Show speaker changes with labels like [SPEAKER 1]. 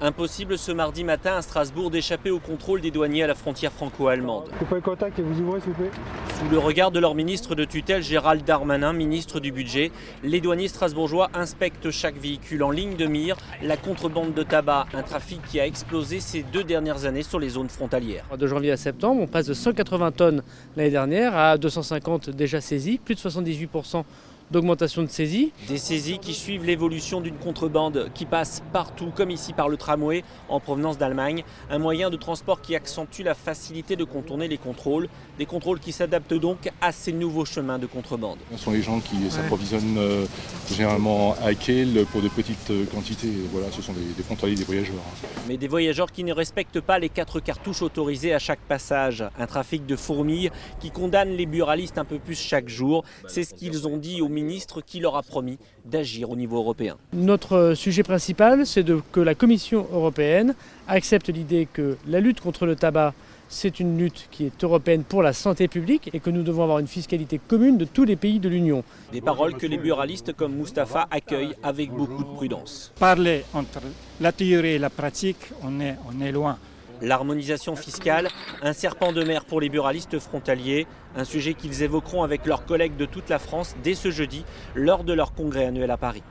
[SPEAKER 1] Impossible ce mardi matin à Strasbourg d'échapper au contrôle des douaniers à la frontière franco-allemande.
[SPEAKER 2] Coupez le contact et vous ouvrez s'il vous plaît.
[SPEAKER 1] Sous le regard de leur ministre de tutelle Gérald Darmanin, ministre du budget, les douaniers strasbourgeois inspectent chaque véhicule en ligne de mire. La contrebande de tabac, un trafic qui a explosé ces 2 dernières années sur les zones frontalières.
[SPEAKER 3] De janvier à septembre, on passe de 180 tonnes l'année dernière à 250 déjà saisies, plus de 78% d'augmentation de saisies.
[SPEAKER 1] Des saisies qui suivent l'évolution d'une contrebande qui passe partout, comme ici par le tramway en provenance d'Allemagne. Un moyen de transport qui accentue la facilité de contourner les contrôles. Des contrôles qui s'adaptent donc à ces nouveaux chemins de contrebande.
[SPEAKER 4] Ce sont les gens qui s'approvisionnent généralement à Kiel pour de petites quantités. Voilà, ce sont des frontaliers, des voyageurs.
[SPEAKER 1] Mais des voyageurs qui ne respectent pas les 4 cartouches autorisées à chaque passage. Un trafic de fourmis qui condamne les buralistes un peu plus chaque jour. C'est ce qu'ils ont dit au ministre qui leur a promis d'agir au niveau européen.
[SPEAKER 3] Notre sujet principal, c'est que la Commission européenne accepte l'idée que la lutte contre le tabac, c'est une lutte qui est européenne pour la santé publique et que nous devons avoir une fiscalité commune de tous les pays de l'Union.
[SPEAKER 1] Des paroles que les buralistes comme Mustapha accueillent avec beaucoup de prudence.
[SPEAKER 5] Parler entre la théorie et la pratique, on est loin.
[SPEAKER 1] L'harmonisation fiscale, un serpent de mer pour les buralistes frontaliers, un sujet qu'ils évoqueront avec leurs collègues de toute la France dès ce jeudi lors de leur congrès annuel à Paris.